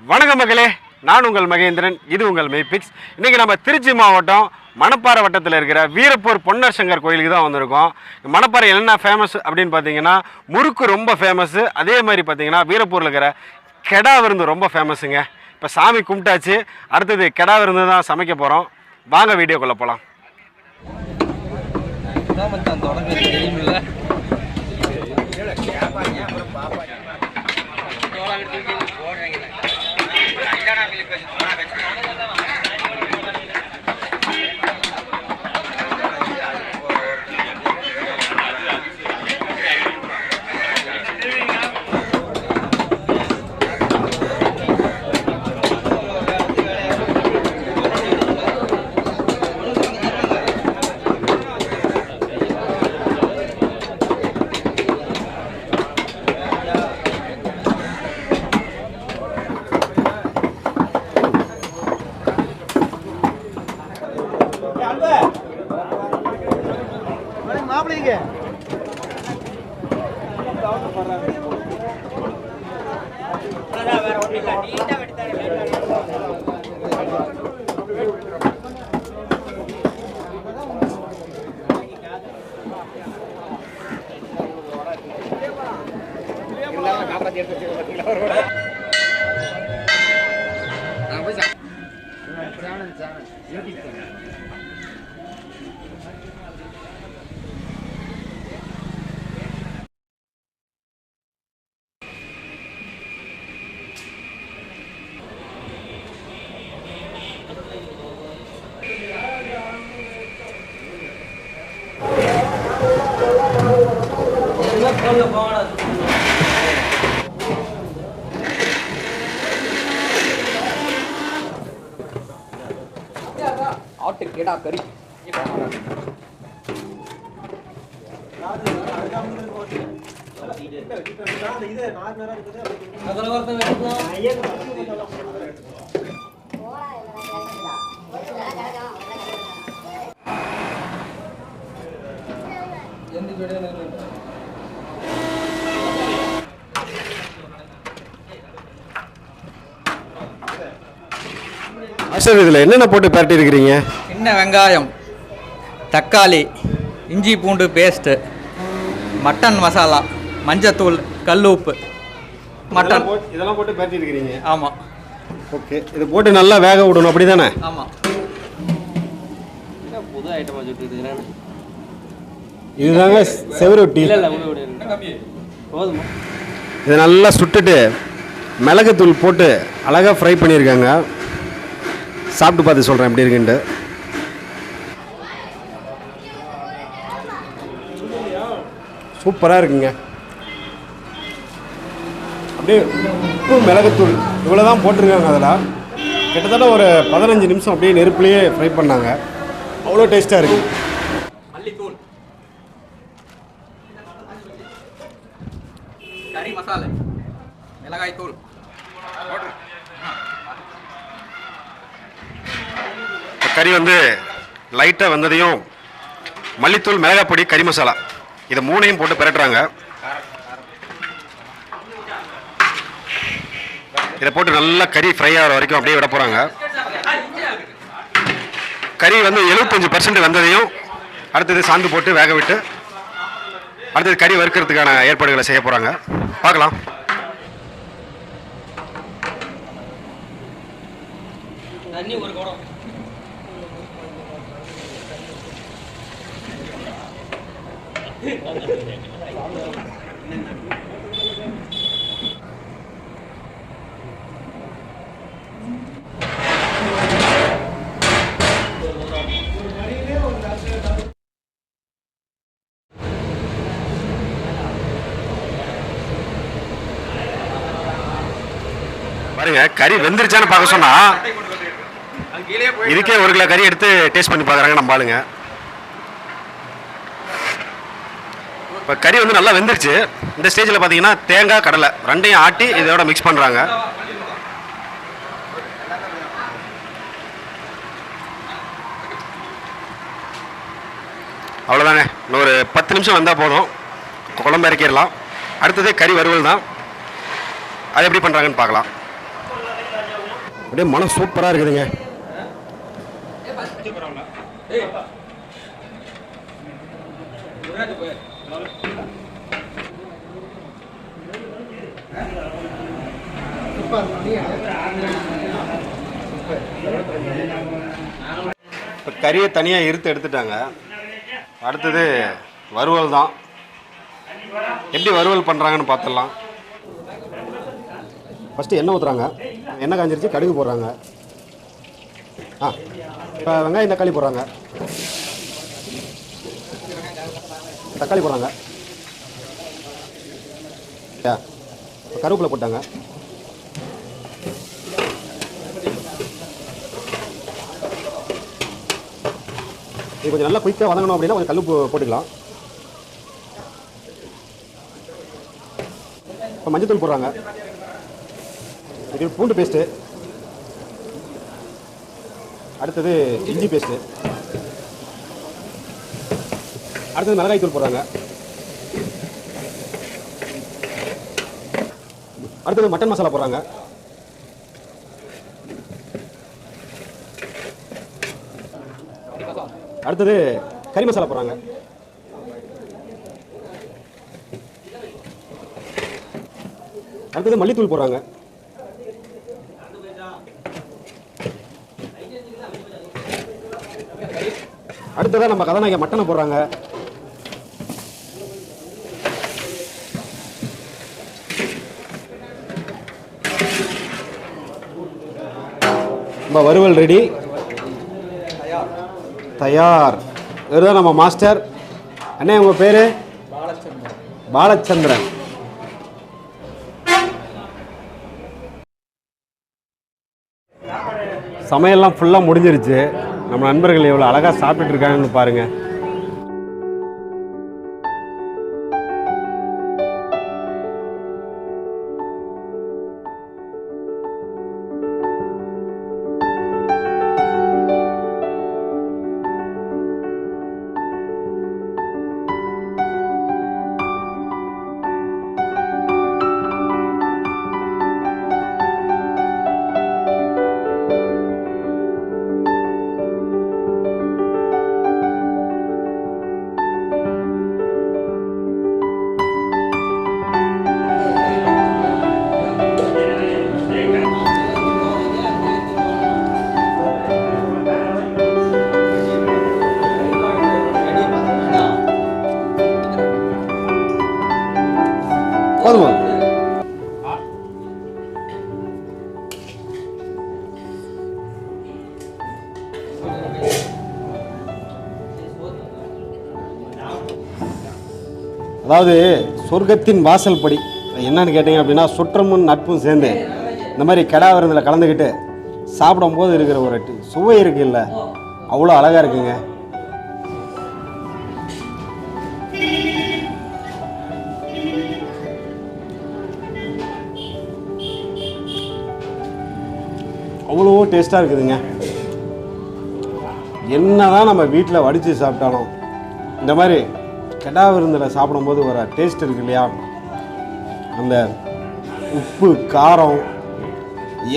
வணக்கம் மக்களே, நான் உங்கள் மகேந்திரன். இது உங்கள் மெய்பிக்ஸ். இன்றைக்கி நம்ம திருச்சி மாவட்டம் மணப்பாறை வட்டத்தில் இருக்கிற வீரப்பூர் பொன்னர் சங்கர் கோயிலுக்கு தான் வந்திருக்கோம். மணப்பாறை என்ன ஃபேமஸ் அப்படின்னு பார்த்தீங்கன்னா முறுக்கு ரொம்ப ஃபேமஸ்ஸு. அதே மாதிரி பார்த்தீங்கன்னா வீரப்பூரில் இருக்கிற கெடா விருந்து ரொம்ப ஃபேமஸுங்க. இப்போ சாமி கும்பிட்டாச்சு, அடுத்தது கெடா விருந்து தான் சமைக்க போகிறோம். வாங்க வீடியோக்குள்ளே போகலாம். ஆட்டு கேடா கறி சார், இதில் என்னென்ன போட்டு பரட்டி இருக்கிறீங்க? சின்ன வெங்காயம், தக்காளி, இஞ்சி பூண்டு பேஸ்ட்டு, மட்டன் மசாலா, மஞ்சத்தூள், கல் உப்பு, மட்டன் இதெல்லாம் போட்டு பரட்டி இருக்கிறீங்க. ஆமாம். ஓகே, இது போட்டு நல்லா வேக விடணும், அப்படி தானே? ஆமாம். புது ஐட்டமாக சுட்டுருக்கிறேன். இதுதாங்க செவரொட்டி. இதை நல்லா சுட்டுட்டு மிளகுத்தூள் போட்டு அழகாக ஃப்ரை பண்ணியிருக்காங்க. சாப்பிட்டு பார்த்து சொல்கிறேன் எப்படி இருக்குன்ட்டு. சூப்பராக இருக்குங்க. அப்படியே உப்பு மிளகுத்தூள் இவ்வளோ தான் போட்டிருக்காங்க. அதில் கிட்டத்தட்ட ஒரு 15 நிமிஷம் அப்படியே நெருப்புலேயே ஃப்ரை பண்ணாங்க. அவ்வளோ டேஸ்ட்டாக இருக்குது. மல்லித்தூள், கறி மசாலா, மிளகாய் தூள். கறி வந்து லைட்டாக வந்ததையும் மல்லித்தூள், மிளகாய் பொடி, கறி மசாலா இதை மூணையும் போட்டு பிரட்டுறாங்க. இதை போட்டு நல்லா கறி ஃப்ரை ஆகிற வரைக்கும் அப்படியே விட போகிறாங்க. கறி வந்து 75% வந்ததையும் அடுத்தது சாந்து போட்டு வேக விட்டு அடுத்தது கறி வறுக்கிறதுக்கான ஏற்பாடுகளை செய்ய போகிறாங்க. பார்க்கலாம். தண்ணி ஒரு குடம். பாருங்க, கறி வெந்துருச்சான்னு பார்க்க சொன்னா இதுக்கே 1 கிலோ கறி எடுத்து டேஸ்ட் பண்ணி பார்க்குறாங்க நம்ம ஆளுங்க. இப்போ கறி வந்து நல்லா வெந்துருச்சு. இந்த ஸ்டேஜில் பார்த்தீங்கன்னா தேங்காய், கடலை ரெண்டையும் ஆட்டி இதோட மிக்ஸ் பண்ணுறாங்க. அவ்வளோதாங்க. இன்னும் ஒரு 10 நிமிஷம் வந்தால் போதும், குழம்பு இறக்கிடலாம். அடுத்தது கறி வறுவல் தான். அது எப்படி பண்ணுறாங்கன்னு பார்க்கலாம். அப்படியே மனம் சூப்பராக இருக்குதுங்க. இப்போ கறியை தனியாக எடுத்துட்டாங்க. அடுத்தது வறுவல் தான். எப்படி வறுவல் பண்ணுறாங்கன்னு பார்த்துடலாம். ஃபஸ்ட்டு எண்ணெய் ஊற்றுறாங்க. எண்ணெய் காஞ்சிருச்சு, கடுகு போடுறாங்க. இப்போ வெங்காயம் தக்காளி போடுறாங்க, தக்காளி போடுறாங்க, இப்போ கருவேப்பிலை போட்டாங்க. இது கொஞ்சம் நல்லா குயிக்காக வதங்கணும் அப்படின்னா கொஞ்சம் கல் போட்டுக்கலாம். இப்போ மஞ்சத்தூள் போடுறாங்க. இது பூண்டு பேஸ்ட்டு, அடுத்தது இஞ்சி பேஸ்ட்டு, அடுத்தது மிளகாய் தூள் போடுறாங்க. அடுத்தது மட்டன் மசாலா போடுறாங்க. அடுத்தது கறி மசாலா போடுறாங்க. அடுத்தது மல்லித்தூள் போடுறாங்க. அடுத்ததாக நம்ம கதாநாயகி மட்டனை போடுறாங்க. நம்ம வறுவல் ரெடி, தயார். இவர்தான் நம்ம மாஸ்டர். அண்ணே உங்கள் பேர்? பாலச்சந்திரன். சமையல்லாம் ஃபுல்லாக முடிஞ்சிருச்சு. நம்ம நண்பர்கள் எவ்வளோ அழகாக சாப்பிட்டுட்டு இருக்காங்கன்னு பாருங்கள். போதுமா? அதாவது சொர்க்கத்தின் வாசல் படி என்னன்னு கேட்டிங்க அப்படின்னா சுற்றமும் நட்பும் சேர்ந்து இந்த மாதிரி கிடா விருந்தில் கலந்துக்கிட்டு சாப்பிடும்போது இருக்கிற ஒரு சுவை இருக்குல்ல, அவ்வளோ அழகாக இருக்குங்க. அவ்வளோ டேஸ்ட்டாக இருக்குதுங்க. என்னதான் நம்ம வீட்டில் வடித்து சாப்பிட்டாலும் இந்த மாதிரி கெடா விருந்தில் சாப்பிடும்போது வர டேஸ்ட் இருக்கு இல்லையா, அந்த உப்பு காரம்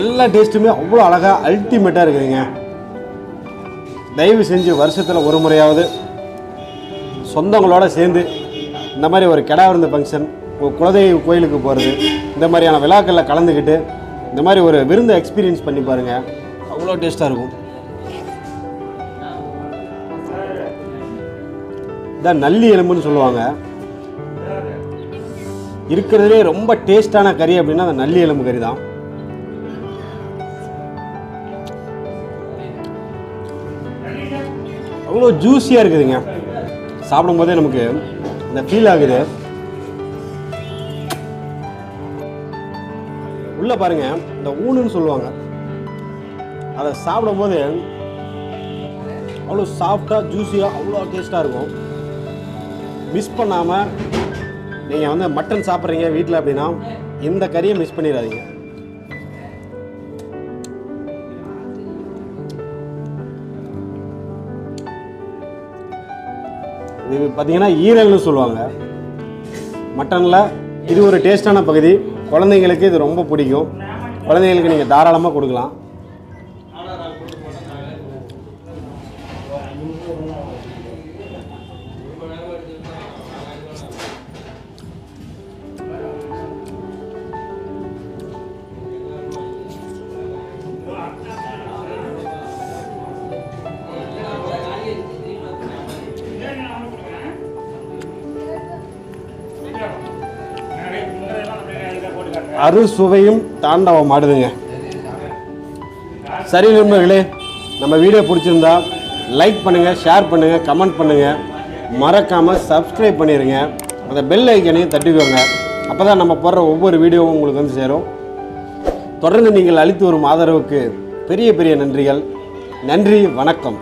எல்லா டேஸ்ட்டுமே அவ்வளோ அழகாக அல்டிமேட்டாக இருக்குதுங்க. தயவு செஞ்சு வருஷத்தில் ஒரு முறையாவது சொந்தங்களோட சேர்ந்து இந்த மாதிரி ஒரு கெடா விருந்து ஃபங்க்ஷன், குலதெய்வ கோயிலுக்கு போகிறது, இந்த மாதிரியான விழாக்களில் கலந்துக்கிட்டு இந்த மாதிரி ஒரு விருந்தை எக்ஸ்பீரியன்ஸ் பண்ணி பாருங்கள். அவ்வளோ டேஸ்ட்டாக இருக்கும். இதான் நல்லி எலும்புன்னு சொல்லுவாங்க. இருக்கிறதுலே ரொம்ப டேஸ்டான கறி அப்படின்னா அந்த நல்லி எலும்பு கறி தான். அவ்வளோ ஜூஸியாக இருக்குதுங்க. சாப்பிடும்போதே நமக்கு இந்த ஃபீல் ஆகுது. உள்ள பாருங்க, இந்த ஊனுன்னு சொல்லுவாங்க, அதை சாப்பிடும்போது அவ்வளோ சாஃப்டாக ஜூஸியாக அவ்வளோ டேஸ்ட்டாக இருக்கும். மிஸ் பண்ணாமல் நீங்கள் வந்து மட்டன் சாப்பிட்றீங்க வீட்டில் அப்படின்னா இந்த கறியை மிஸ் பண்ணிடாதீங்க. இது பார்த்தீங்கன்னா ஈரல்னு சொல்லுவாங்க மட்டனில். இது ஒரு டேஸ்டான பகுதி. குழந்தைங்களுக்கு இது ரொம்ப பிடிக்கும். குழந்தைங்களுக்கு நீங்கள் தாராளமாக கொடுக்கலாம். அறுசுவையும் தாண்டவம் ஆடுதுங்க. சரி நண்பர்களே, நம்ம வீடியோ பிடிச்சிருந்தா லைக் பண்ணுங்கள், ஷேர் பண்ணுங்கள், கமெண்ட் பண்ணுங்கள், மறக்காமல் சப்ஸ்கிரைப் பண்ணிடுங்க. அந்த பெல் ஐக்கனையும் தட்டிக்கோங்க. அப்போ தான் நம்ம போடுற ஒவ்வொரு வீடியோவும் உங்களுக்கு வந்து சேரும். தொடர்ந்து நீங்கள் அளித்து வரும் ஆதரவுக்கு பெரிய பெரிய நன்றிகள். நன்றி, வணக்கம்.